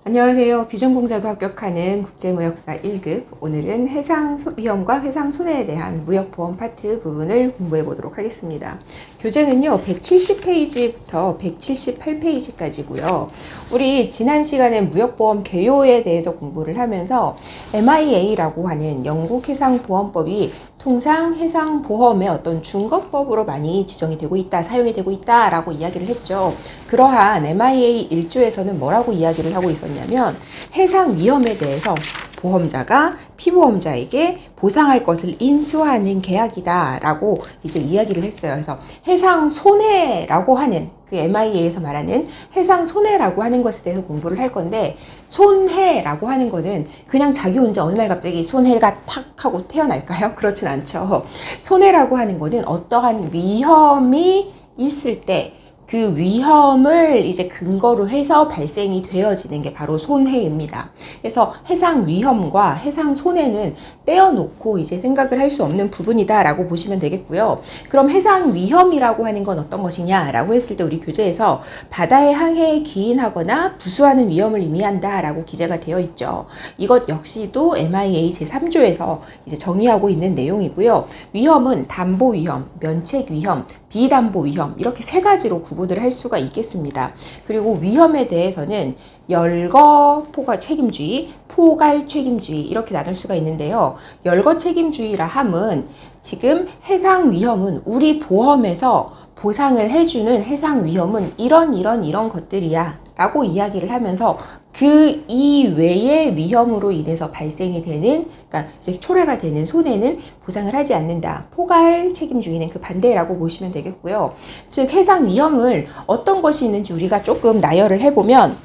안녕하세요. 비전공자도 합격하는 국제무역사 1급. 오늘은 해상위험과 해상손해에 대한 무역보험 파트 부분을 공부해 보도록 하겠습니다. 교재는요, 170페이지부터 178페이지까지고요. 우리 지난 시간에 무역보험 개요에 대해서 공부를 하면서 MIA라고 하는 영국 해상보험법이 통상 해상보험의 어떤 준거법으로 많이 지정이 되고 있다, 사용이 되고 있다 라고 이야기를 했죠. 그러한 MIA 1조에서는 뭐라고 이야기를 하고 있었냐면, 해상 위험에 대해서 보험자가 피보험자에게 보상할 것을 인수하는 계약이다 라고 이제 이야기를 했어요. 그래서 해상 손해라고 하는, 그 MIA에서 말하는 해상 손해라고 하는 것에 대해서 공부를 할 건데, 손해라고 하는 거는 그냥 자기 혼자 어느 날 갑자기 손해가 탁 하고 태어날까요? 그렇진 않죠. 손해라고 하는 거는 어떠한 위험이 있을 때 그 위험을 이제 근거로 해서 발생이 되어지는 게 바로 손해입니다. 그래서 해상 위험과 해상 손해는 떼어놓고 이제 생각을 할 수 없는 부분이다라고 보시면 되겠고요. 그럼 해상 위험이라고 하는 건 어떤 것이냐라고 했을 때 우리 교재에서 바다의 항해에 기인하거나 부수하는 위험을 의미한다라고 기재가 되어 있죠. 이것 역시도 MIA 제3조에서 이제 정의하고 있는 내용이고요. 위험은 담보 위험, 면책 위험, 비담보 위험, 이렇게 세 가지로 구분을 할 수가 있겠습니다. 그리고 위험에 대해서는 열거 포괄 책임주의, 포괄 책임주의 이렇게 나눌 수가 있는데요. 열거 책임주의라 함은 지금 해상 위험은 우리 보험에서 보상을 해주는 해상 위험은 이런 것들이야 라고 이야기를 하면서 그 이외의 위험으로 인해서 발생이 되는, 그러니까 이제 초래가 되는 손해는 보상을 하지 않는다. 포괄 책임주의는 그 반대라고 보시면 되겠고요. 즉 해상 위험을 어떤 것이 있는지 우리가 조금 나열을 해보면,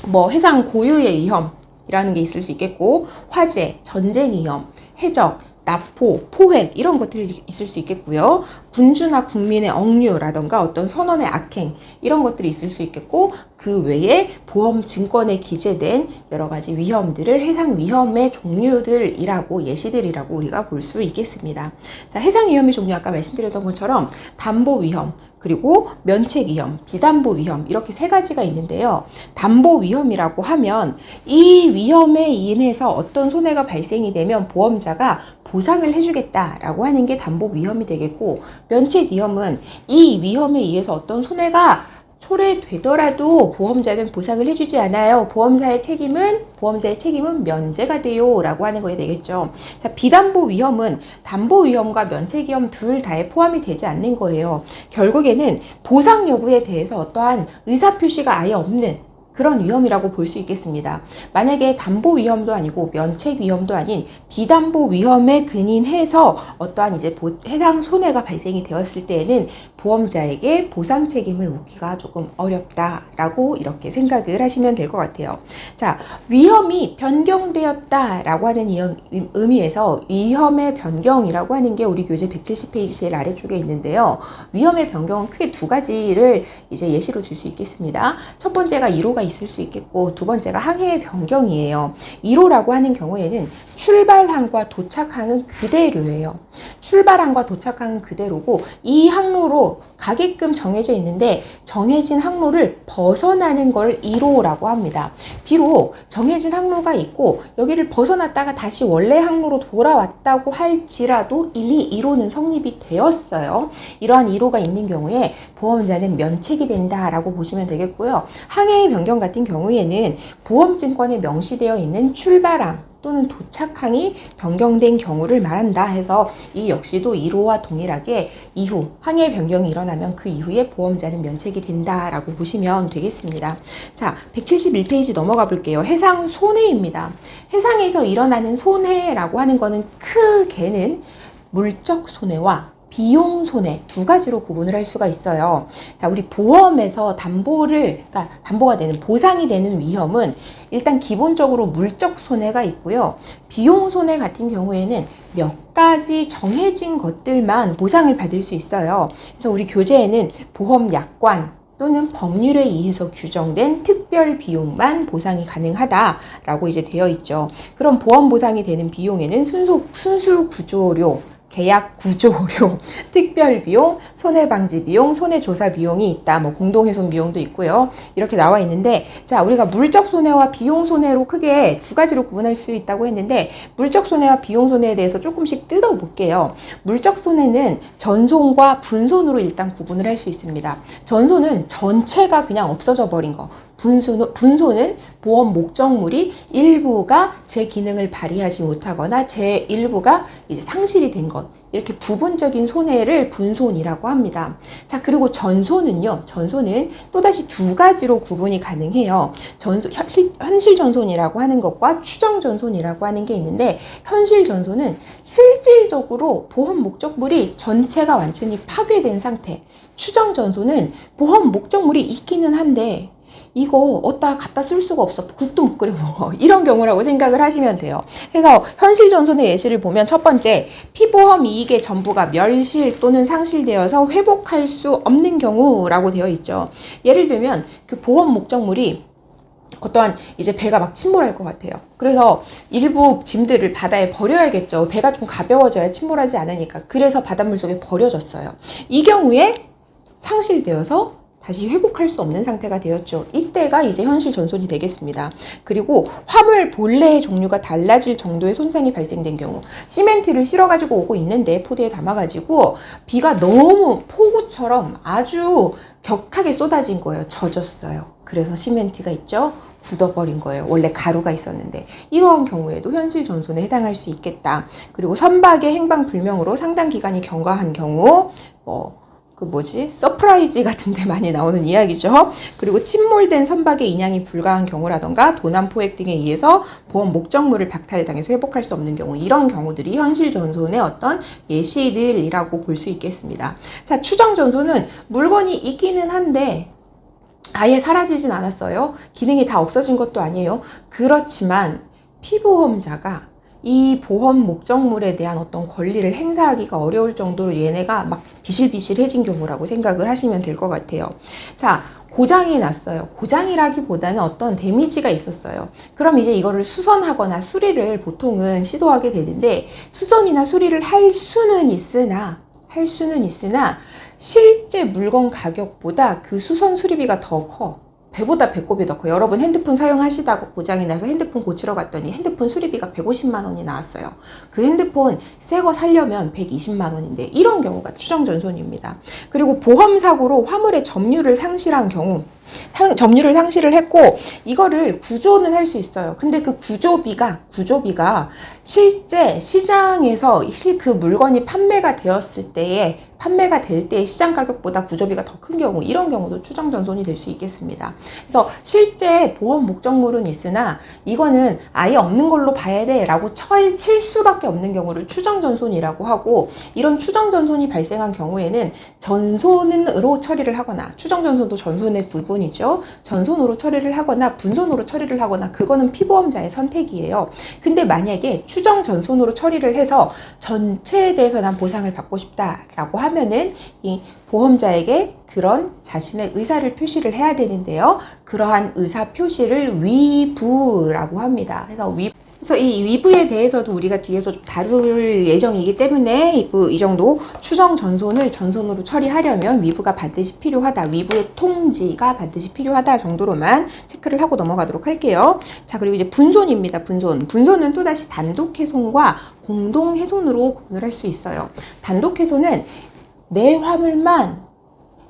뭐 해상 고유의 위험이라는 게 있을 수 있겠고, 화재, 전쟁 위험, 해적, 납포, 포획 이런 것들이 있을 수 있겠고요. 군주나 국민의 억류라던가 어떤 선원의 악행 이런 것들이 있을 수 있겠고, 그 외에 보험 증권에 기재된 여러 가지 위험들을 해상 위험의 종류들이라고, 예시들이라고 우리가 볼 수 있겠습니다. 자, 해상 위험의 종류 아까 말씀드렸던 것처럼 담보 위험, 그리고 면책 위험, 비담보 위험 이렇게 세 가지가 있는데요. 담보 위험이라고 하면 이 위험에 인해서 어떤 손해가 발생이 되면 보험자가 보상을 해주겠다라고 하는 게 담보 위험이 되겠고, 면책 위험은 이 위험에 의해서 어떤 손해가 초래되더라도 보험자는 보상을 해주지 않아요. 보험자의 책임은 면제가 돼요 라고 하는 거에 되겠죠. 자, 비담보 위험은 담보 위험과 면책 위험 둘 다에 포함이 되지 않는 거예요. 결국에는 보상 여부에 대해서 어떠한 의사표시가 아예 없는 그런 위험이라고 볼 수 있겠습니다. 만약에 담보 위험도 아니고 면책 위험도 아닌 비담보 위험에 근인해서 어떠한 이제 해상 손해가 발생이 되었을 때에는 보험자에게 보상 책임을 묻기가 조금 어렵다라고 이렇게 생각을 하시면 될 것 같아요. 자, 위험이 변경되었다라고 하는 의미에서 위험의 변경이라고 하는 게 우리 교재 170페이지 제일 아래쪽에 있는데요. 위험의 변경은 크게 두 가지를 이제 예시로 들 수 있겠습니다. 첫 번째가 1호가 있을 수 있겠고, 두 번째가 항해의 변경이에요. 1호라고 하는 경우에는 출발항과 도착항은 그대로예요. 출발항과 도착항은 그대로고 이 항로로 가게끔 정해져 있는데 정해진 항로를 벗어나는 걸 1호라고 합니다. 비록 정해진 항로가 있고 여기를 벗어났다가 다시 원래 항로로 돌아왔다고 할지라도 이미 1호는 성립이 되었어요. 이러한 1호가 있는 경우에 보험자는 면책이 된다라고 보시면 되겠고요. 항해의 변경 같은 경우에는 보험증권에 명시되어 있는 출발항 또는 도착항이 변경된 경우를 말한다 해서 이 역시도 1호와 동일하게 이후 항해 변경이 일어나면 그 이후에 보험자는 면책이 된다라고 보시면 되겠습니다. 자, 171페이지 넘어가 볼게요. 해상 손해입니다. 해상에서 일어나는 손해라고 하는 거는 크게는 물적 손해와 비용 손해 두 가지로 구분을 할 수가 있어요. 자, 우리 보험에서 그러니까 담보가 되는, 보상이 되는 위험은 일단 기본적으로 물적 손해가 있고요. 비용 손해 같은 경우에는 몇 가지 정해진 것들만 보상을 받을 수 있어요. 그래서 우리 교재에는 보험 약관 또는 법률에 의해서 규정된 특별 비용만 보상이 가능하다라고 이제 되어 있죠. 그럼 보험 보상이 되는 비용에는 순수 구조료, 계약 구조료, 특별비용, 손해방지 비용, 손해조사비용이 있다. 뭐 공동훼손 비용도 있고요. 이렇게 나와 있는데, 자, 우리가 물적 손해와 비용 손해로 크게 두 가지로 구분할 수 있다고 했는데, 물적 손해와 비용 손해에 대해서 조금씩 뜯어볼게요. 물적 손해는 전손과 분손으로 일단 구분을 할 수 있습니다. 전손은 전체가 그냥 없어져 버린 거. 분손은 보험 목적물이 일부가 제 기능을 발휘하지 못하거나 제 일부가 이제 상실이 된 것, 이렇게 부분적인 손해를 분손이라고 합니다. 자, 그리고 전손은요, 전손은 또다시 두 가지로 구분이 가능해요. 현실 전손이라고 하는 것과 추정 전손이라고 하는 게 있는데, 현실 전손은 실질적으로 보험 목적물이 전체가 완전히 파괴된 상태, 추정 전손은 보험 목적물이 있기는 한데 이거 어디다 갖다 쓸 수가 없어. 국도 못 끓여 먹어. 이런 경우라고 생각을 하시면 돼요. 그래서 현실 전손의 예시를 보면 첫 번째, 피보험 이익의 전부가 멸실 또는 상실되어서 회복할 수 없는 경우라고 되어 있죠. 예를 들면 그 보험 목적물이 어떠한 이제 배가 막 침몰할 것 같아요. 그래서 일부 짐들을 바다에 버려야겠죠. 배가 좀 가벼워져야 침몰하지 않으니까. 그래서 바닷물 속에 버려졌어요. 이 경우에 상실되어서 다시 회복할 수 없는 상태가 되었죠. 이때가 이제 현실 전손이 되겠습니다. 그리고 화물 본래의 종류가 달라질 정도의 손상이 발생된 경우, 시멘트를 실어가지고 오고 있는데 포대에 담아가지고 비가 너무 폭우처럼 아주 격하게 쏟아진 거예요. 젖었어요. 그래서 시멘트가 있죠. 굳어버린 거예요. 원래 가루가 있었는데. 이러한 경우에도 현실 전손에 해당할 수 있겠다. 그리고 선박의 행방 불명으로 상당 기간이 경과한 경우, 서프라이즈 같은 데 많이 나오는 이야기죠. 그리고 침몰된 선박의 인양이 불가한 경우라던가 도난 포획 등에 의해서 보험 목적물을 박탈당해서 회복할 수 없는 경우, 이런 경우들이 현실 전손의 어떤 예시들이라고 볼 수 있겠습니다. 자, 추정 전손은 물건이 있기는 한데 아예 사라지진 않았어요. 기능이 다 없어진 것도 아니에요. 그렇지만 피보험자가 이 보험 목적물에 대한 어떤 권리를 행사하기가 어려울 정도로 얘네가 막 비실비실해진 경우라고 생각을 하시면 될 것 같아요. 자, 고장이 났어요. 고장이라기보다는 어떤 데미지가 있었어요. 그럼 이제 이거를 수선하거나 수리를 보통은 시도하게 되는데, 수선이나 수리를 할 수는 있으나 실제 물건 가격보다 그 수선 수리비가 더 커. 배보다 배꼽이 더 커. 여러분 핸드폰 사용하시다가 고장이 나서 핸드폰 고치러 갔더니 핸드폰 수리비가 150만 원이 나왔어요. 그 핸드폰 새 거 사려면 120만 원인데 이런 경우가 추정전손입니다. 그리고 보험사고로 화물의 점유를 상실한 경우, 점유를 상실을 했고 이거를 구조는 할 수 있어요. 근데 그 구조비가 실제 시장에서 그 물건이 판매가 될 때의 시장 가격보다 구조비가 더 큰 경우, 이런 경우도 추정전손이 될 수 있겠습니다. 그래서 실제 보험 목적물은 있으나 이거는 아예 없는 걸로 봐야 돼 라고 칠 수밖에 없는 경우를 추정전손이라고 하고, 이런 추정전손이 발생한 경우에는 전손으로 처리를 하거나, 추정전손도 전손의 부분이죠. 전손으로 처리를 하거나 분손으로 처리를 하거나, 그거는 피보험자의 선택이에요. 근데 만약에 추정전손으로 처리를 해서 전체에 대해서 난 보상을 받고 싶다라고 하면은 이 보험자에게 그런 자신의 의사를 표시를 해야 되는데요. 그러한 의사 표시를 위부라고 합니다. 그래서 이 위부에 대해서도 우리가 뒤에서 좀 다룰 예정이기 때문에 이 정도 추정 전손을 전손으로 처리하려면 위부가 반드시 필요하다, 위부의 통지가 반드시 필요하다 정도로만 체크를 하고 넘어가도록 할게요. 자, 그리고 이제 분손입니다. 분손은 또다시 단독 훼손과 공동 훼손으로 구분을 할 수 있어요. 단독 훼손은 내 화물만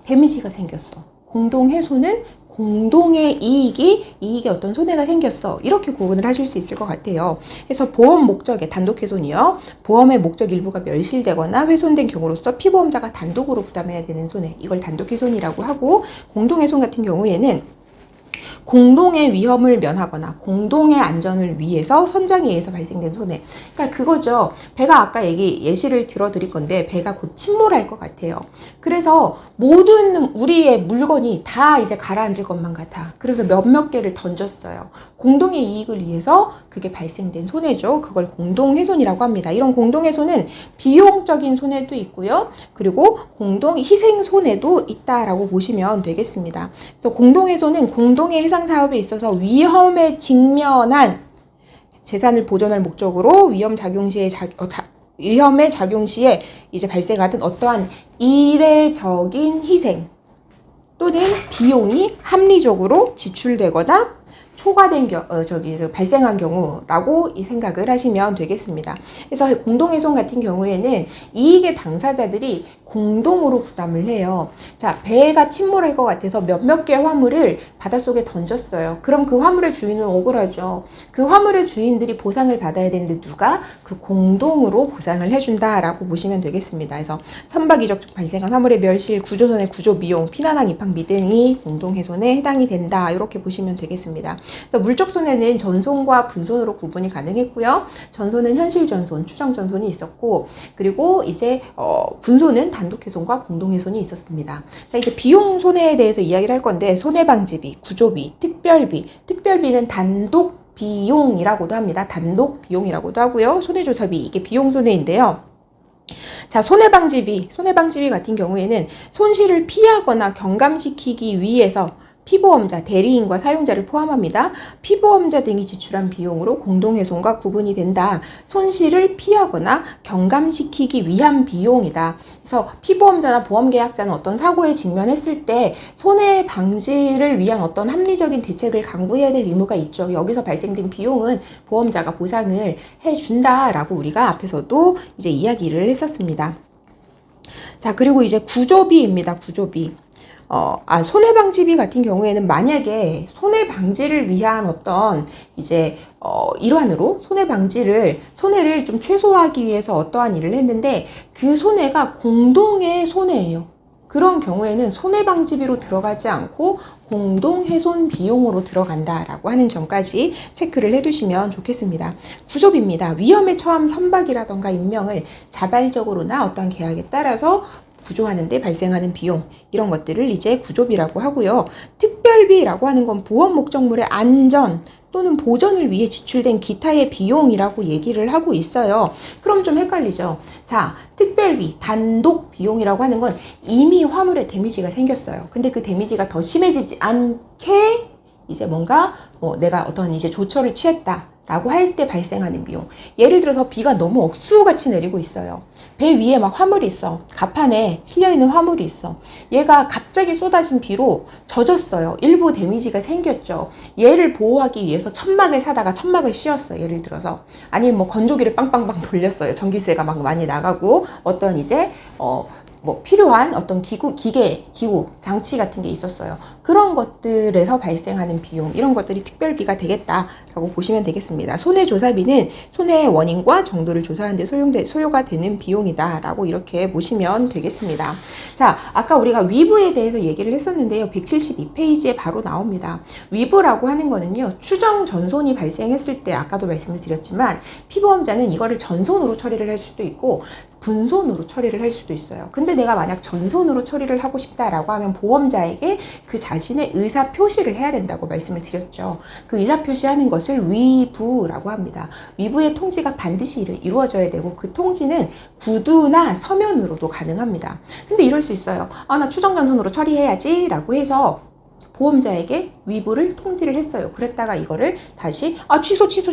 데미지가 생겼어. 공동 훼손은 공동의 이익에 어떤 손해가 생겼어. 이렇게 구분을 하실 수 있을 것 같아요. 그래서 보험 목적의 단독 훼손이요, 보험의 목적 일부가 멸실되거나 훼손된 경우로서 피보험자가 단독으로 부담해야 되는 손해, 이걸 단독 훼손이라고 하고, 공동 훼손 같은 경우에는 공동의 위험을 면하거나 공동의 안전을 위해서 선장에 의해서 발생된 손해. 그러니까 그거죠. 배가 아까 예시를 들어드릴 건데, 배가 곧 침몰할 것 같아요. 그래서 모든 우리의 물건이 다 이제 가라앉을 것만 같아. 그래서 몇몇 개를 던졌어요. 공동의 이익을 위해서 그게 발생된 손해죠. 그걸 공동훼손이라고 합니다. 이런 공동훼손은 비용적인 손해도 있고요. 그리고 공동 희생 손해도 있다라고 보시면 되겠습니다. 그래서 공동훼손은 공동의 해상 사업에 있어서 위험에 직면한 재산을 보존할 목적으로 위험 작용 시에 위험의 작용 시에 이제 발생하던 어떠한 이례적인 희생 또는 비용이 합리적으로 지출되거나 초과된 발생한 경우라고 이 생각을 하시면 되겠습니다. 그래서 공동훼손 같은 경우에는 이익의 당사자들이 공동으로 부담을 해요. 자, 배가 침몰할 것 같아서 몇몇 개의 화물을 바닷속에 던졌어요. 그럼 그 화물의 주인은 억울하죠. 그 화물의 주인들이 보상을 받아야 되는데 누가? 그 공동으로 보상을 해준다라고 보시면 되겠습니다. 그래서 선박 이적 중 발생한 화물의 멸실, 구조선의 구조 비용, 피난항 입항비 등이 공동훼손에 해당이 된다. 이렇게 보시면 되겠습니다. 그래서 물적 손해는 전손과 분손으로 구분이 가능했고요. 전손은 현실 전손, 추정 전손이 있었고, 그리고 이제 분손은 단독 훼손과 공동 훼손이 있었습니다. 자, 이제 비용 손해에 대해서 이야기를 할 건데, 손해방지비, 구조비, 특별비, 특별비는 단독 비용이라고도 합니다. 단독 비용이라고도 하고요. 손해조사비, 이게 비용 손해인데요. 자, 손해방지비 같은 경우에는 손실을 피하거나 경감시키기 위해서 피보험자, 대리인과 사용자를 포함합니다. 피보험자 등이 지출한 비용으로 공동훼손과 구분이 된다. 손실을 피하거나 경감시키기 위한 비용이다. 그래서 피보험자나 보험계약자는 어떤 사고에 직면했을 때 손해 방지를 위한 어떤 합리적인 대책을 강구해야 될 의무가 있죠. 여기서 발생된 비용은 보험자가 보상을 해준다라고 우리가 앞에서도 이제 이야기를 했었습니다. 자, 그리고 이제 구조비입니다. 구조비. 손해방지비 같은 경우에는 만약에 손해방지를 위한 어떤 이제 일환으로 손해를 좀 최소화하기 위해서 어떠한 일을 했는데 그 손해가 공동의 손해예요. 그런 경우에는 손해방지비로 들어가지 않고 공동훼손 비용으로 들어간다라고 하는 점까지 체크를 해두시면 좋겠습니다. 구조비입니다. 위험에 처한 선박이라던가 인명을 자발적으로나 어떤 계약에 따라서 구조하는데 발생하는 비용, 이런 것들을 이제 구조비라고 하고요. 특별비라고 하는 건 보험 목적물의 안전 또는 보전을 위해 지출된 기타의 비용이라고 얘기를 하고 있어요. 그럼 좀 헷갈리죠. 자, 특별비, 단독 비용이라고 하는 건 이미 화물에 데미지가 생겼어요. 근데 그 데미지가 더 심해지지 않게 이제 뭔가 내가 어떤 이제 조처를 취했다 라고 할 때 발생하는 비용. 예를 들어서 비가 너무 억수같이 내리고 있어요. 배 위에 막 화물이 있어. 갑판에 실려있는 화물이 있어. 얘가 갑자기 쏟아진 비로 젖었어요. 일부 데미지가 생겼죠. 얘를 보호하기 위해서 천막을 사다가 천막을 씌웠어요. 예를 들어서. 아니면 뭐 건조기를 빵빵빵 돌렸어요. 전기세가 막 많이 나가고 어떤 이제 필요한 어떤 기구, 장치 같은 게 있었어요. 그런 것들에서 발생하는 비용, 이런 것들이 특별비가 되겠다라고 보시면 되겠습니다. 손해조사비는 손해의 원인과 정도를 조사하는 데 소요가 되는 비용이다라고 이렇게 보시면 되겠습니다. 자, 아까 우리가 위부에 대해서 얘기를 했었는데요. 172페이지에 바로 나옵니다. 위부라고 하는 거는요, 추정 전손이 발생했을 때 아까도 말씀을 드렸지만 피보험자는 이거를 전손으로 처리를 할 수도 있고 분손으로 처리를 할 수도 있어요. 근데 내가 만약 전손으로 처리를 하고 싶다라고 하면 보험자에게 그 자신의 의사 표시를 해야 된다고 말씀을 드렸죠. 그 의사 표시하는 것을 위부라고 합니다. 위부의 통지가 반드시 이루어져야 되고 그 통지는 구두나 서면으로도 가능합니다. 근데 이럴 수 있어요. 나 추정 전손으로 처리해야지 라고 해서 보험자에게 위부를 통지를 했어요. 그랬다가 이거를 다시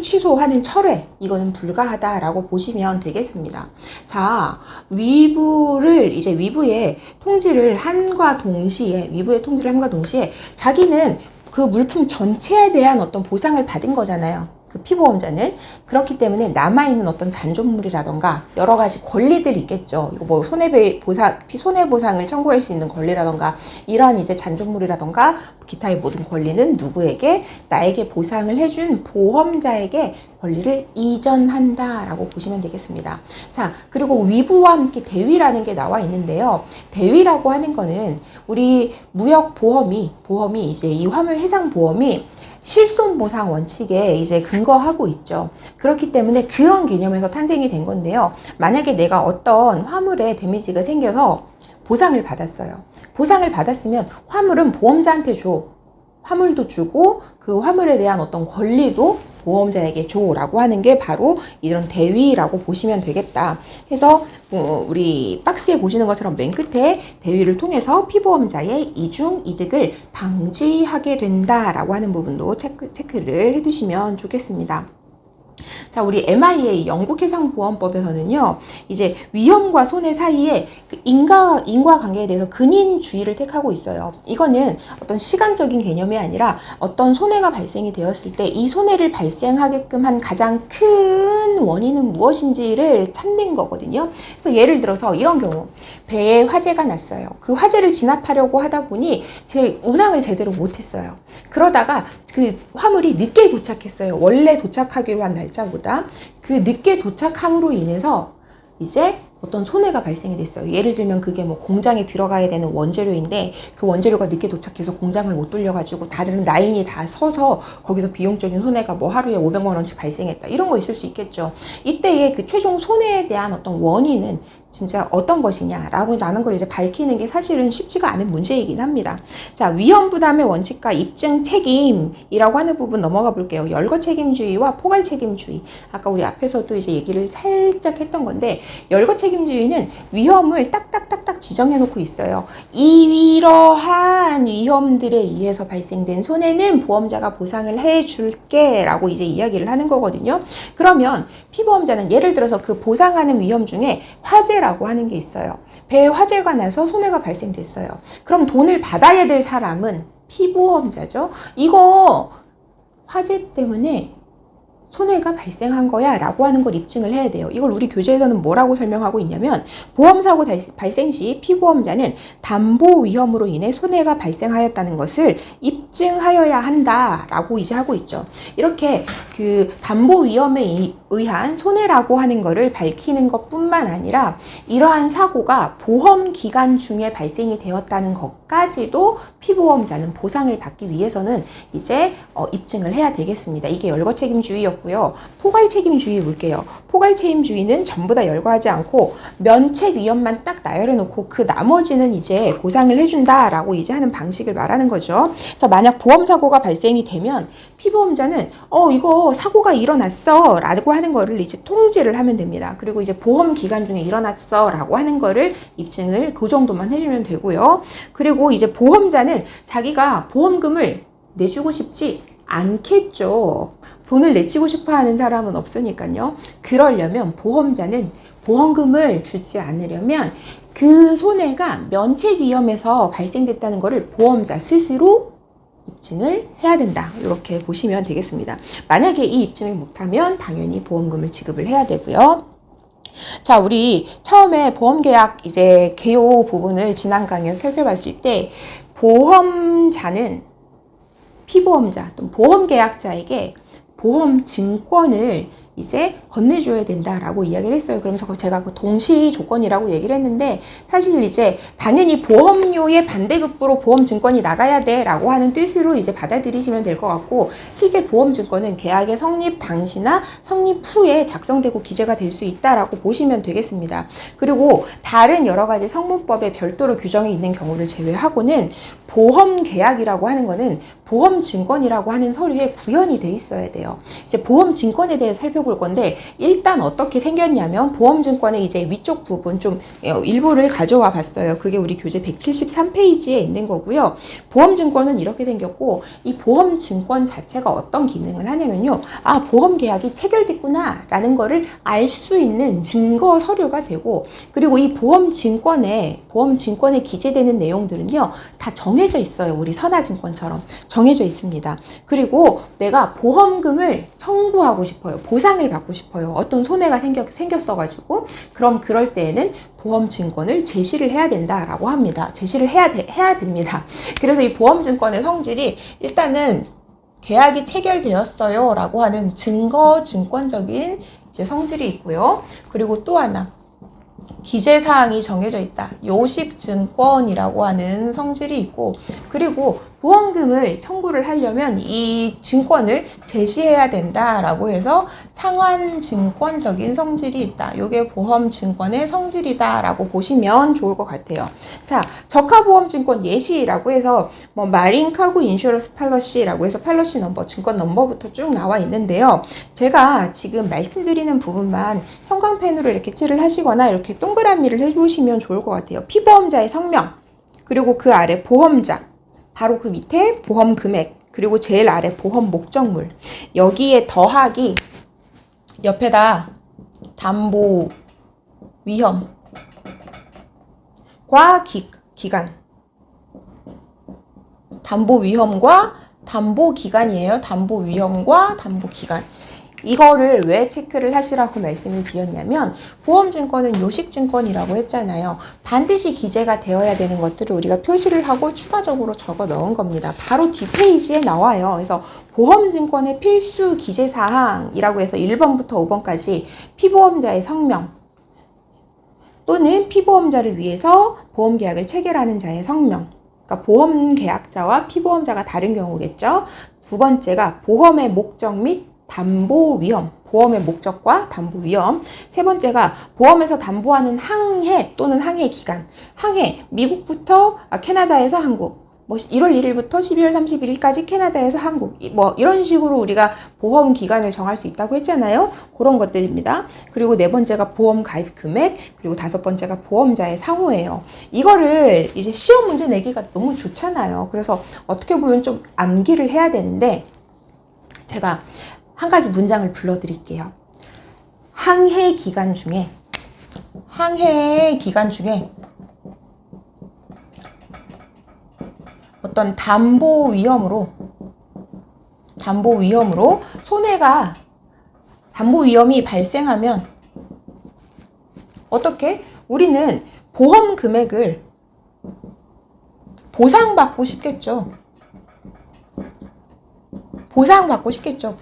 취소하는 철회, 이거는 불가하다라고 보시면 되겠습니다. 자, 위부의 통지를 함과 동시에 자기는 그 물품 전체에 대한 어떤 보상을 받은 거잖아요. 그 피보험자는. 그렇기 때문에 남아있는 어떤 잔존물이라던가 여러 가지 권리들이 있겠죠. 이거 뭐 손해보상을 청구할 수 있는 권리라던가 이러한 이제 잔존물이라던가 기타의 모든 권리는 누구에게? 나에게 보상을 해준 보험자에게 권리를 이전한다라고 보시면 되겠습니다. 자, 그리고 위부와 함께 대위라는 게 나와 있는데요. 대위라고 하는 거는 우리 무역보험이 이제 이 화물 해상보험이 실손보상 원칙에 이제 근거하고 있죠. 그렇기 때문에 그런 개념에서 탄생이 된 건데요. 만약에 내가 어떤 화물에 데미지가 생겨서 보상을 받았어요. 보상을 받았으면 화물은 보험자한테 줘. 화물도 주고 그 화물에 대한 어떤 권리도 보험자에게 줘라고 하는 게 바로 이런 대위라고 보시면 되겠다. 해서 우리 박스에 보시는 것처럼 맨 끝에 대위를 통해서 피보험자의 이중 이득을 방지하게 된다라고 하는 부분도 체크를 해두시면 좋겠습니다. 자, 우리 MIA 영국해상보험법에서는요, 이제 위험과 손해 사이에 그 인과관계에 대해서 근인주의를 택하고 있어요. 이거는 어떤 시간적인 개념이 아니라 어떤 손해가 발생이 되었을 때 이 손해를 발생하게끔 한 가장 큰 원인은 무엇인지를 찾는 거거든요. 그래서 예를 들어서 이런 경우, 배에 화재가 났어요. 그 화재를 진압하려고 하다 보니 제 운항을 제대로 못했어요. 그러다가 그 화물이 늦게 도착했어요. 원래 도착하기로 한 날짜보다. 그 늦게 도착함으로 인해서 이제 어떤 손해가 발생이 됐어요. 예를 들면 그게 뭐 공장에 들어가야 되는 원재료인데 그 원재료가 늦게 도착해서 공장을 못 돌려가지고 다른 라인이 다 서서 거기서 비용적인 손해가 뭐 하루에 500만 원씩 발생했다. 이런 거 있을 수 있겠죠. 이때의 그 최종 손해에 대한 어떤 원인은 진짜 어떤 것이냐라고 하는 걸 이제 밝히는 게 사실은 쉽지가 않은 문제이긴 합니다. 자, 위험 부담의 원칙과 입증 책임이라고 하는 부분 넘어가 볼게요. 열거 책임주의와 포괄 책임주의. 아까 우리 앞에서도 이제 얘기를 살짝 했던 건데, 열거 책임주의는 위험을 딱딱딱딱 지정해 놓고 있어요. 이러한 위험들에 의해서 발생된 손해는 보험자가 보상을 해 줄게 라고 이제 이야기를 하는 거거든요. 그러면 피보험자는 예를 들어서 그 보상하는 위험 중에 화재라고 하는 게 있어요. 배에 화재가 나서 손해가 발생됐어요. 그럼 돈을 받아야 될 사람은 피보험자죠. 이거 화재 때문에 손해가 발생한 거야 라고 하는 걸 입증을 해야 돼요. 이걸 우리 교재에서는 뭐라고 설명하고 있냐면, 보험사고 발생 시 피보험자는 담보 위험으로 인해 손해가 발생하였다는 것을 입증하여야 한다 라고 이제 하고 있죠. 이렇게 그 담보 위험에 의한 손해라고 하는 거를 밝히는 것 뿐만 아니라 이러한 사고가 보험 기간 중에 발생이 되었다는 것까지도 피보험자는 보상을 받기 위해서는 이제 입증을 해야 되겠습니다. 이게 열거 책임주의였고, 포괄 책임주의 볼게요. 포괄 책임주의는 전부 다 열거하지 않고 면책 위험만 딱 나열해 놓고 그 나머지는 이제 보상을 해준다라고 이제 하는 방식을 말하는 거죠. 그래서 만약 보험사고가 발생이 되면 피보험자는 이거 사고가 일어났어 라고 하는 거를 이제 통지를 하면 됩니다. 그리고 이제 보험 기간 중에 일어났어 라고 하는 거를 입증을 그 정도만 해주면 되고요. 그리고 이제 보험자는 자기가 보험금을 내주고 싶지 않겠죠. 돈을 내치고 싶어 하는 사람은 없으니까요. 그러려면 보험자는 보험금을 주지 않으려면 그 손해가 면책 위험에서 발생됐다는 것을 보험자 스스로 입증을 해야 된다. 이렇게 보시면 되겠습니다. 만약에 이 입증을 못하면 당연히 보험금을 지급을 해야 되고요. 자, 우리 처음에 보험계약 이제 개요 부분을 지난 강의에서 살펴봤을 때, 보험자는 피보험자 또는 보험계약자에게 보험 증권을 이제 건네줘야 된다라고 이야기를 했어요. 그러면서 제가 그 동시 조건이라고 얘기를 했는데, 사실 이제 당연히 보험료의 반대급부로 보험 증권이 나가야 돼 라고 하는 뜻으로 이제 받아들이시면 될 것 같고, 실제 보험 증권은 계약의 성립 당시나 성립 후에 작성되고 기재가 될 수 있다라고 보시면 되겠습니다. 그리고 다른 여러 가지 성문법에 별도로 규정이 있는 경우를 제외하고는 보험 계약이라고 하는 거는 보험 증권이라고 하는 서류에 구현이 돼 있어야 돼요. 이제 보험 증권에 대해 살펴볼 건데, 일단 어떻게 생겼냐면, 보험 증권의 이제 위쪽 부분 좀 일부를 가져와 봤어요. 그게 우리 교재 173페이지에 있는 거고요. 보험 증권은 이렇게 생겼고, 이 보험 증권 자체가 어떤 기능을 하냐면요, 아, 보험 계약이 체결됐구나 라는 거를 알 수 있는 증거 서류가 되고, 그리고 이 보험 증권에 기재되는 내용들은요, 다 정해져 있어요. 우리 선화증권처럼 정해져 있습니다. 그리고 내가 보험금을 청구하고 싶어요. 보상을 받고 싶어요. 어떤 손해가 생겼어가지고, 그럼 그럴 때에는 보험증권을 제시를 해야 된다라고 합니다. 제시를 해야 됩니다. 그래서 이 보험증권의 성질이 일단은 계약이 체결되었어요 라고 하는 증권적인 이제 성질이 있고요. 그리고 또 하나, 기재사항이 정해져 있다. 요식증권이라고 하는 성질이 있고, 그리고 보험금을 청구를 하려면 이 증권을 제시해야 된다라고 해서 상환증권적인 성질이 있다. 이게 보험증권의 성질이다라고 보시면 좋을 것 같아요. 자, 저가보험증권 예시라고 해서 뭐 마린 카고 인슈런스 팔러시라고 해서 팔러시 넘버, 증권 넘버부터 쭉 나와 있는데요. 제가 지금 말씀드리는 부분만 형광펜으로 이렇게 칠을 하시거나 이렇게 동그라미를 해주시면 좋을 것 같아요. 피보험자의 성명, 그리고 그 아래 보험자, 바로 그 밑에 보험 금액, 그리고 제일 아래 보험 목적물, 여기에 더하기 옆에다 담보 위험과 기간. 담보 위험과 담보 기간이에요. 담보 위험과 담보 기간. 이거를 왜 체크를 하시라고 말씀을 드렸냐면 보험증권은 요식증권이라고 했잖아요. 반드시 기재가 되어야 되는 것들을 우리가 표시를 하고 추가적으로 적어 넣은 겁니다. 바로 뒷페이지에 나와요. 그래서 보험증권의 필수 기재사항이라고 해서 1번부터 5번까지 피보험자의 성명 또는 피보험자를 위해서 보험계약을 체결하는 자의 성명, 그러니까 보험계약자와 피보험자가 다른 경우겠죠. 두 번째가 보험의 목적 및 담보 위험, 보험의 목적과 담보 위험. 세 번째가 보험에서 담보하는 항해 또는 항해 기간. 항해, 미국부터 캐나다에서 한국. 1월 1일부터 12월 31일까지 캐나다에서 한국. 이런 식으로 우리가 보험 기간을 정할 수 있다고 했잖아요. 그런 것들입니다. 그리고 네 번째가 보험 가입 금액, 그리고 다섯 번째가 보험자의 상호예요. 이거를 이제 시험 문제 내기가 너무 좋잖아요. 그래서 어떻게 보면 좀 암기를 해야 되는데 제가 한 가지 문장을 불러드릴게요. 항해 기간 중에 어떤 담보 위험으로 담보 위험이 발생하면 어떻게? 우리는 보험 금액을 보상받고 싶겠죠.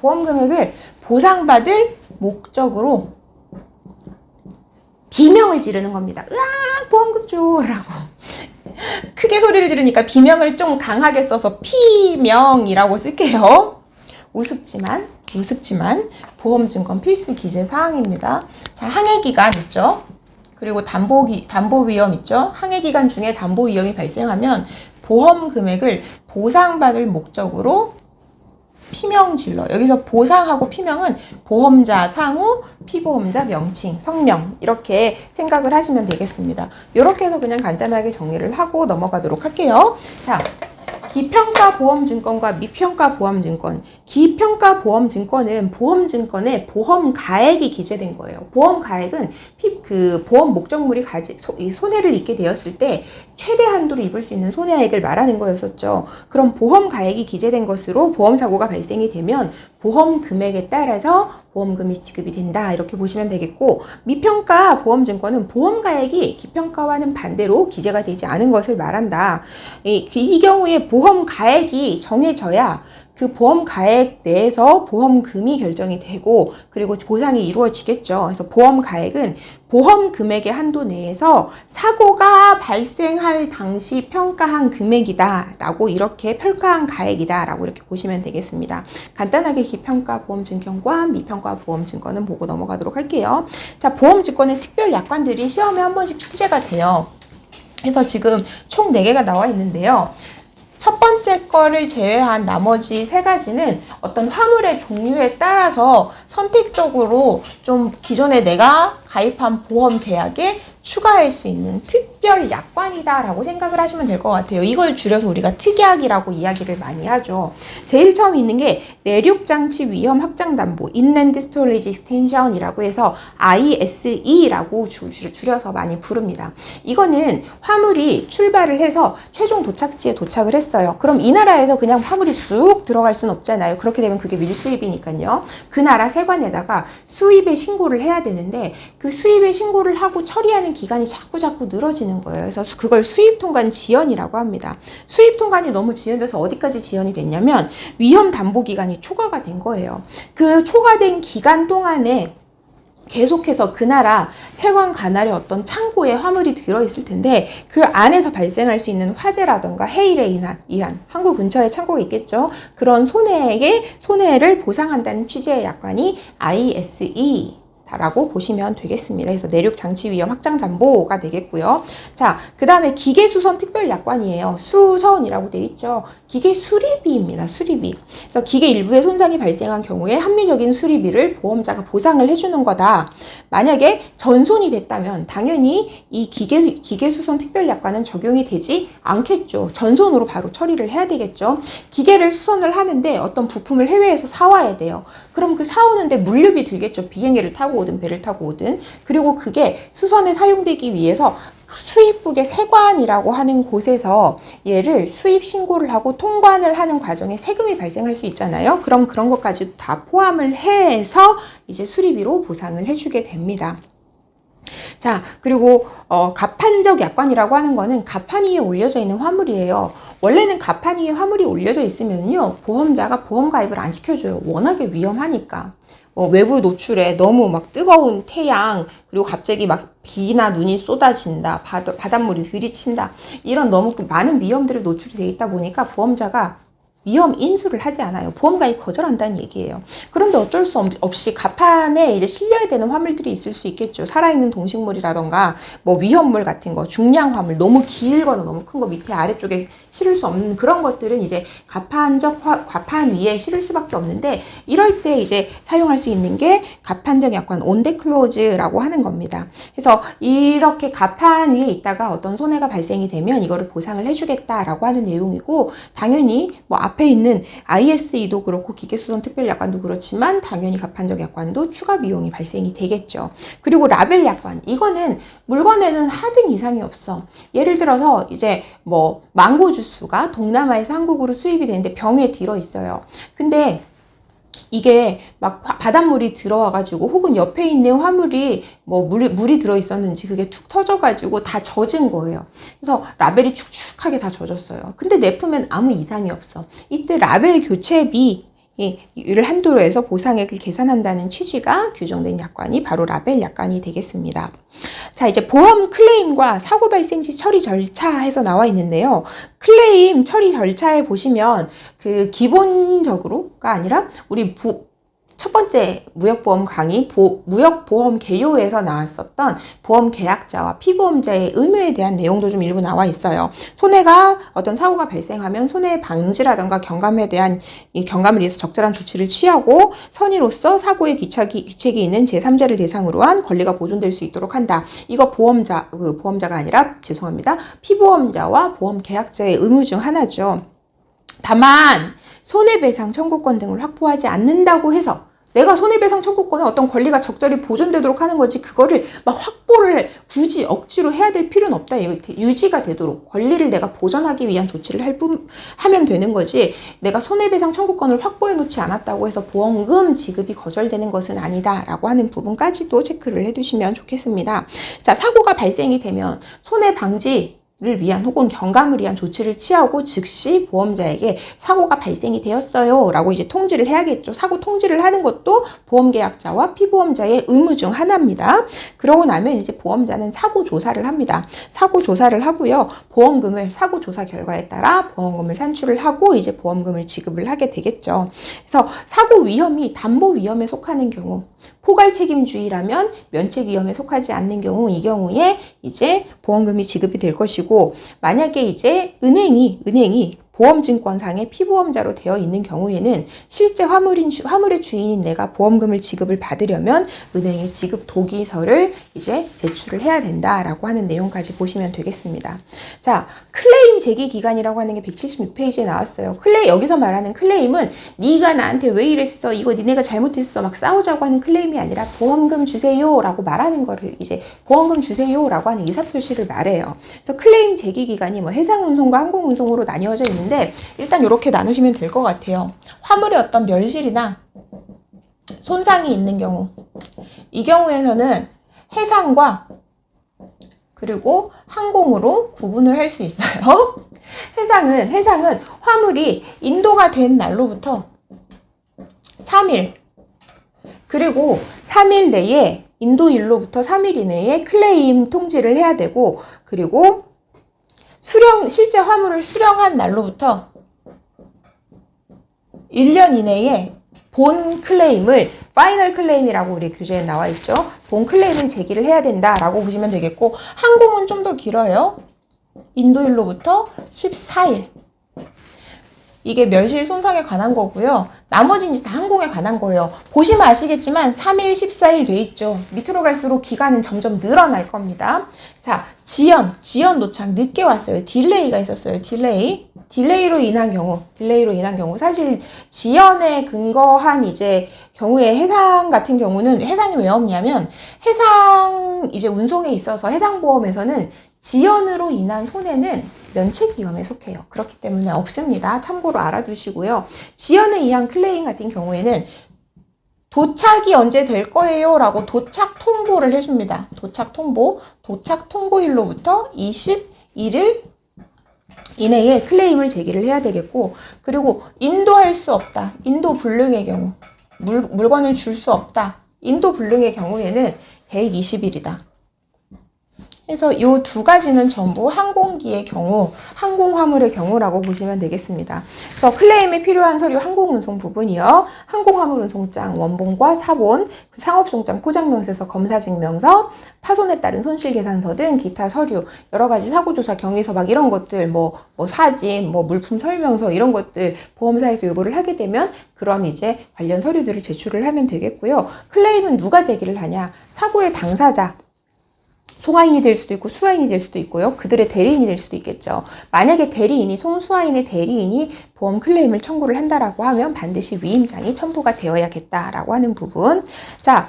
보험 금액을 보상받을 목적으로 비명을 지르는 겁니다. 으악, 보험금 줘라고. 크게 소리를 지르니까 비명을 좀 강하게 써서 피명이라고 쓸게요. 우습지만 보험증권 필수 기재 사항입니다. 자, 항해 기간 있죠. 그리고 담보 위험 있죠. 항해 기간 중에 담보 위험이 발생하면 보험 금액을 보상받을 목적으로 피명 질러. 여기서 보상하고 피명은 보험자 상호, 피보험자 명칭, 성명 이렇게 생각을 하시면 되겠습니다. 이렇게 해서 그냥 간단하게 정리를 하고 넘어가도록 할게요. 자, 기평가 보험증권과 미평가 보험증권. 기평가 보험증권은 보험증권에 보험가액이 기재된 거예요. 보험가액은 보험 목적물이 손해를 입게 되었을 때 최대 한도로 입을 수 있는 손해액을 말하는 거였었죠. 그럼 보험가액이 기재된 것으로 보험사고가 발생이 되면 보험 금액에 따라서 보험금이 지급이 된다. 이렇게 보시면 되겠고, 미평가 보험증권은 보험가액이 기평가와는 반대로 기재가 되지 않은 것을 말한다. 이 경우에 보험가액이 정해져야 그 보험가액 내에서 보험금이 결정이 되고 그리고 보상이 이루어지겠죠. 그래서 보험가액은 보험금액의 한도 내에서 사고가 발생할 당시 평가한 금액이다 라고 이렇게 평가한 가액이다 라고 이렇게 보시면 되겠습니다. 간단하게 기평가 보험증권과 미평가 보험증권은 보고 넘어가도록 할게요. 자, 보험증권의 특별 약관들이 시험에 한 번씩 출제가 돼요. 그래서 지금 총 4개가 나와 있는데요. 첫 번째 거를 제외한 나머지 3가지는 어떤 화물의 종류에 따라서 선택적으로 좀 기존에 내가 가입한 보험 계약에 추가할 수 있는 특별 약관이다 라고 생각을 하시면 될 것 같아요. 이걸 줄여서 우리가 특약이라고 이야기를 많이 하죠. 제일 처음 있는 게 내륙장치 위험 확장 담보 Inland Storage Extension이라고 해서 ISE라고 줄여서 많이 부릅니다. 이거는 화물이 출발을 해서 최종 도착지에 도착을 했어요. 그럼 이 나라에서 그냥 화물이 쑥 들어갈 수는 없잖아요. 그렇게 되면 그게 밀수입이니까요. 그 나라 세관에다가 수입의 신고를 해야 되는데 그 수입의 신고를 하고 처리하는 기간이 자꾸 늘어지는 거예요. 그래서 그걸 수입통관 지연이라고 합니다. 수입통관이 너무 지연돼서 어디까지 지연이 됐냐면 위험 담보 기간이 초과가 된 거예요. 그 초과된 기간 동안에 계속해서 그 나라 세관 관할의 어떤 창고에 화물이 들어있을 텐데 그 안에서 발생할 수 있는 화재라던가 해일에 의한 항구 근처에 창고가 있겠죠. 그런 손해를 보상한다는 취지의 약관이 ISE 라고 보시면 되겠습니다. 그래서 내륙 장치 위험 확장 담보가 되겠고요. 자, 그 다음에 기계 수선 특별 약관이에요. 수선이라고 되어 있죠. 기계 수리비입니다. 수리비. 그래서 기계 일부에 손상이 발생한 경우에 합리적인 수리비를 보험자가 보상을 해주는 거다. 만약에 전손이 됐다면 당연히 이 기계 수선 특별 약관은 적용이 되지 않겠죠. 전손으로 바로 처리를 해야 되겠죠. 기계를 수선을 하는데 어떤 부품을 해외에서 사와야 돼요. 그럼 그 사오는데 물류비 들겠죠. 비행기를 타고 오든 배를 타고 오든. 그리고 그게 수선에 사용되기 위해서 수입국의 세관이라고 하는 곳에서 얘를 수입 신고를 하고 통관을 하는 과정에 세금이 발생할 수 있잖아요. 그럼 그런 것까지 다 포함을 해서 이제 수리비로 보상을 해주게 됩니다. 자, 그리고 가판적 약관이라고 하는 거는 가판 위에 올려져 있는 화물이에요. 원래는 가판 위에 화물이 올려져 있으면요, 보험자가 보험 가입을 안 시켜줘요. 워낙에 위험하니까. 외부 노출에 너무 막 뜨거운 태양, 그리고 갑자기 막 비나 눈이 쏟아진다, 바닷물이 들이친다, 이런 너무 많은 위험들에 노출이 되어 있다 보니까 보험자가 위험 인수를 하지 않아요. 보험가입 거절한다는 얘기예요. 그런데 어쩔 수 없이 가판에 이제 실려야 되는 화물들이 있을 수 있겠죠. 살아있는 동식물이라던가 뭐 위험물 같은 거, 중량 화물, 너무 길거나 너무 큰 거 밑에 아래쪽에 실을 수 없는 그런 것들은 이제 가판 위에 실을 수밖에 없는데, 이럴 때 이제 사용할 수 있는 게 가판적 약관 온데 클로즈라고 하는 겁니다. 그래서 이렇게 가판 위에 있다가 어떤 손해가 발생이 되면 이거를 보상을 해주겠다라고 하는 내용이고, 당연히 뭐 앞에 있는 ISE도 그렇고 기계수선 특별약관도 그렇지만 당연히 가판적 약관도 추가 비용이 발생이 되겠죠. 그리고 라벨 약관, 이거는 물건에는 하등 이상이 없어. 예를 들어서 이제 뭐 망고 주스가 동남아에서 한국으로 수입이 되는데 병에 들어 있어요. 근데 이게 막 바닷물이 들어와가지고 혹은 옆에 있는 화물이 뭐 물이 들어있었는지 그게 툭 터져가지고 다 젖은 거예요. 그래서 라벨이 축축하게 다 젖었어요. 근데 내품엔 아무 이상이 없어. 이때 라벨 교체비 이를 한도로 해서 보상액을 계산한다는 취지가 규정된 약관이 바로 라벨 약관이 되겠습니다. 자, 이제 보험 클레임과 사고 발생 시 처리 절차에서 나와 있는데요. 클레임 처리 절차에 보시면 그 기본적으로가 아니라 우리 첫 번째 무역보험 강의 무역보험 개요에서 나왔었던 보험 계약자와 피보험자의 의무에 대한 내용도 좀 일부 나와 있어요. 어떤 사고가 발생하면 손해 방지라던가 경감에 대한 이 경감을 위해서 적절한 조치를 취하고 선의로서 사고의 귀책이 있는 제3자를 대상으로 한 권리가 보존될 수 있도록 한다. 이거 보험자가 아니라 죄송합니다. 피보험자와 보험 계약자의 의무 중 하나죠. 다만 손해배상 청구권 등을 확보하지 않는다고 해서 내가 손해배상 청구권에 어떤 권리가 적절히 보존되도록 하는 거지, 그거를 막 확보를 굳이 억지로 해야 될 필요는 없다. 이거 유지가 되도록 권리를 내가 보존하기 위한 조치를 하면 되는 거지, 내가 손해배상 청구권을 확보해 놓지 않았다고 해서 보험금 지급이 거절되는 것은 아니다 라고 하는 부분까지도 체크를 해두시면 좋겠습니다. 자, 사고가 발생이 되면 손해 방지 를 위한 혹은 경감을 위한 조치를 취하고 즉시 보험자에게 사고가 발생이 되었어요 라고 이제 통지를 해야겠죠. 사고 통지를 하는 것도 보험계약자와 피보험자의 의무 중 하나입니다. 그러고 나면 이제 보험자는 사고 조사를 합니다. 사고 조사를 하고요. 사고 조사 결과에 따라 보험금을 산출을 하고 이제 보험금을 지급을 하게 되겠죠. 그래서 사고 위험이 담보 위험에 속하는 경우, 포괄 책임주의라면 면책 위험에 속하지 않는 경우, 이 경우에 이제 보험금이 지급이 될 것이고, 만약에 이제 은행이 보험증권상의 피보험자로 되어 있는 경우에는 실제 화물의 주인인 내가 보험금을 지급을 받으려면 은행에 지급 동의서를 이제 제출을 해야 된다라고 하는 내용까지 보시면 되겠습니다. 자, 클레임 제기 기간이라고 하는 게 176페이지에 나왔어요. 여기서 말하는 클레임은 네가 나한테 왜 이랬어, 이거 니네가 잘못했어, 막 싸우자고 하는 클레임이 아니라 보험금 주세요라고 말하는 거를 이제 보험금 주세요라고 하는 의사표시를 말해요. 그래서 클레임 제기 기간이 뭐 해상운송과 항공운송으로 나뉘어져 있는데, 일단 이렇게 나누시면 될 것 같아요. 화물의 어떤 멸실이나 손상이 있는 경우, 이 경우에는 해상과 그리고 항공으로 구분을 할 수 있어요. 해상은 화물이 인도가 된 날로부터 3일, 그리고 3일 내에 인도일로부터 3일 이내에 클레임 통지를 해야 되고, 그리고 실제 화물을 수령한 날로부터 1년 이내에 본 클레임을 파이널 클레임이라고 우리 교재에 나와 있죠. 본 클레임을 제기를 해야 된다라고 보시면 되겠고, 항공은 좀 더 길어요. 인도일로부터 14일. 이게 멸실 손상에 관한 거고요. 나머지는 이제 다 항공에 관한 거예요. 보시면 아시겠지만 3일, 14일 돼 있죠. 밑으로 갈수록 기간은 점점 늘어날 겁니다. 자, 지연 도착 늦게 왔어요. 딜레이가 있었어요. 딜레이로 인한 경우 사실 지연에 근거한 이제 경우에 해상 같은 경우는 해상이 왜 없냐면 해상 이제 운송에 있어서 해상보험에서는 지연으로 인한 손해는 면책위험에 속해요. 그렇기 때문에 없습니다. 참고로 알아두시고요. 지연에 의한 클레임 같은 경우에는 도착이 언제 될 거예요? 라고 도착 통보를 해줍니다. 도착 통보일로부터 21일 이내에 클레임을 제기를 해야 되겠고, 그리고 인도할 수 없다. 인도 불능의 경우, 물건을 줄 수 없다. 인도 불능의 경우에는 120일이다. 그래서 이 두 가지는 전부 항공기의 경우, 항공화물의 경우라고 보시면 되겠습니다. 그래서 클레임에 필요한 서류 항공운송 부분이요. 항공화물운송장 원본과 사본, 상업송장 포장명세서, 검사증명서, 파손에 따른 손실계산서 등 기타 서류, 여러 가지 사고조사 경위서 막 이런 것들, 뭐 사진, 물품 설명서 이런 것들 보험사에서 요구를 하게 되면 그런 이제 관련 서류들을 제출을 하면 되겠고요. 클레임은 누가 제기를 하냐? 사고의 당사자. 송화인이 될 수도 있고 수화인이 될 수도 있고요. 그들의 대리인이 될 수도 있겠죠. 만약에 송수화인의 대리인이 보험 클레임을 청구를 한다라고 하면 반드시 위임장이 첨부가 되어야겠다라고 하는 부분. 자,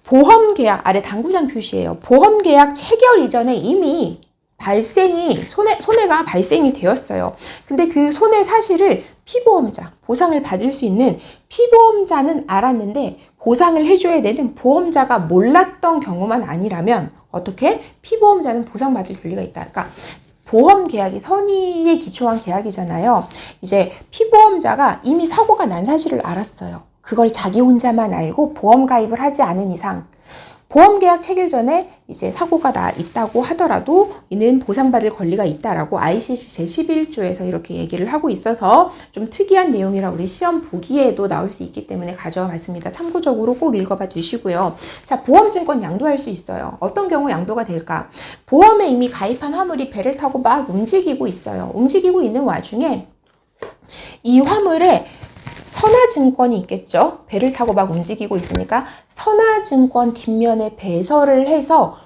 보험계약 아래 당구장 표시예요. 보험계약 체결 이전에 이미 손해가 발생이 되었어요. 근데 그 손해 사실을 피보험자, 보상을 받을 수 있는 피보험자는 알았는데 보상을 해줘야 되는 보험자가 몰랐던 경우만 아니라면 어떻게? 피보험자는 보상받을 권리가 있다. 그러니까 보험 계약이 선의에 기초한 계약이잖아요. 이제 피보험자가 이미 사고가 난 사실을 알았어요. 그걸 자기 혼자만 알고 보험 가입을 하지 않은 이상 보험계약 체결 전에 이제 사고가 있다고 하더라도 이는 보상받을 권리가 있다라고 ICC 제11조에서 이렇게 얘기를 하고 있어서 좀 특이한 내용이라 우리 시험 보기에도 나올 수 있기 때문에 가져와 봤습니다. 참고적으로 꼭 읽어봐 주시고요. 자, 보험증권 양도할 수 있어요. 어떤 경우 양도가 될까? 보험에 이미 가입한 화물이 배를 타고 막 움직이고 있어요. 움직이고 있는 와중에 이 화물에 선화증권이 있겠죠. 배를 타고 막 움직이고 있으니까 선화증권 뒷면에 배설을 해서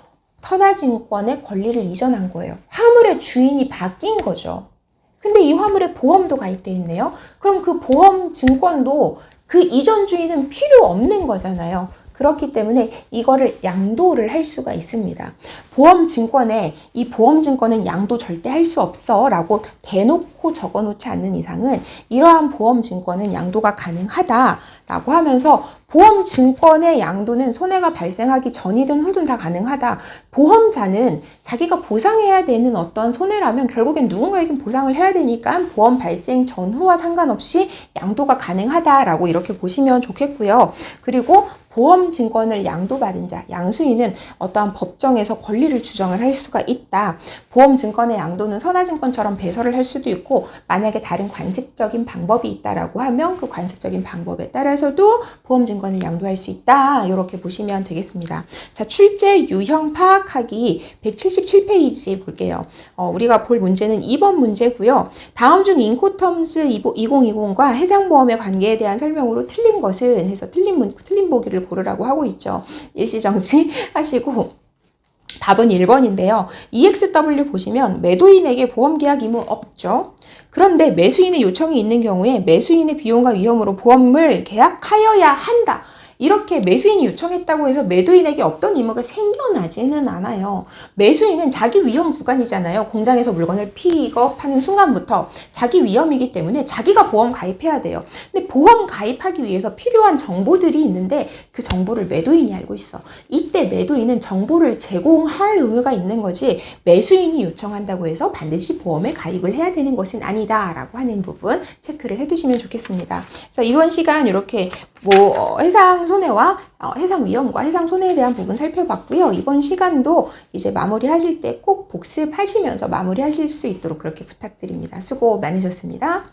선화증권의 권리를 이전한 거예요. 화물의 주인이 바뀐 거죠. 근데 이 화물에 보험도 가입되어 있네요. 그럼 그 보험증권도 그 이전 주인은 필요 없는 거잖아요. 그렇기 때문에 이거를 양도를 할 수가 있습니다. 보험증권에 이 보험증권은 양도 절대 할 수 없어 라고 대놓고 적어놓지 않는 이상은 이러한 보험증권은 양도가 가능하다 라고 하면서 보험증권의 양도는 손해가 발생하기 전이든 후든 다 가능하다. 보험자는 자기가 보상해야 되는 어떤 손해라면 결국엔 누군가에겐 보상을 해야 되니까 보험 발생 전후와 상관없이 양도가 가능하다라고 이렇게 보시면 좋겠고요. 그리고 보험증권을 양도받은 자, 양수인은 어떠한 법정에서 권리를 주장을 할 수가 있다. 보험증권의 양도는 선화증권처럼 배설을 할 수도 있고 만약에 다른 관습적인 방법이 있다라고 하면 그 관습적인 방법에 따라서도 보험증권을 양도할 수 있다. 이렇게 보시면 되겠습니다. 자, 출제 유형 파악하기 177페이지 볼게요. 우리가 볼 문제는 2번 문제고요. 다음 중 인코텀즈 2020과 해상보험의 관계에 대한 설명으로 틀린 것은 해서 틀린 보기를 고르라고 하고 있죠. 일시정지 하시고 답은 1번인데요. EXW 보시면 매도인에게 보험계약 의무 없죠. 그런데 매수인의 요청이 있는 경우에 매수인의 비용과 위험으로 보험을 계약하여야 한다. 이렇게 매수인이 요청했다고 해서 매도인에게 없던 의무가 생겨나지는 않아요. 매수인은 자기 위험 구간이잖아요. 공장에서 물건을 픽업하는 순간부터 자기 위험이기 때문에 자기가 보험 가입해야 돼요. 근데 보험 가입하기 위해서 필요한 정보들이 있는데 그 정보를 매도인이 알고 있어. 이때 매도인은 정보를 제공할 의무가 있는 거지 매수인이 요청한다고 해서 반드시 보험에 가입을 해야 되는 것은 아니다 라고 하는 부분 체크를 해두시면 좋겠습니다. 그래서 이번 시간 이렇게 해상 손해와 해상 위험과 해상 손해에 대한 부분 살펴봤고요. 이번 시간도 이제 마무리하실 때 꼭 복습하시면서 마무리하실 수 있도록 그렇게 부탁드립니다. 수고 많으셨습니다.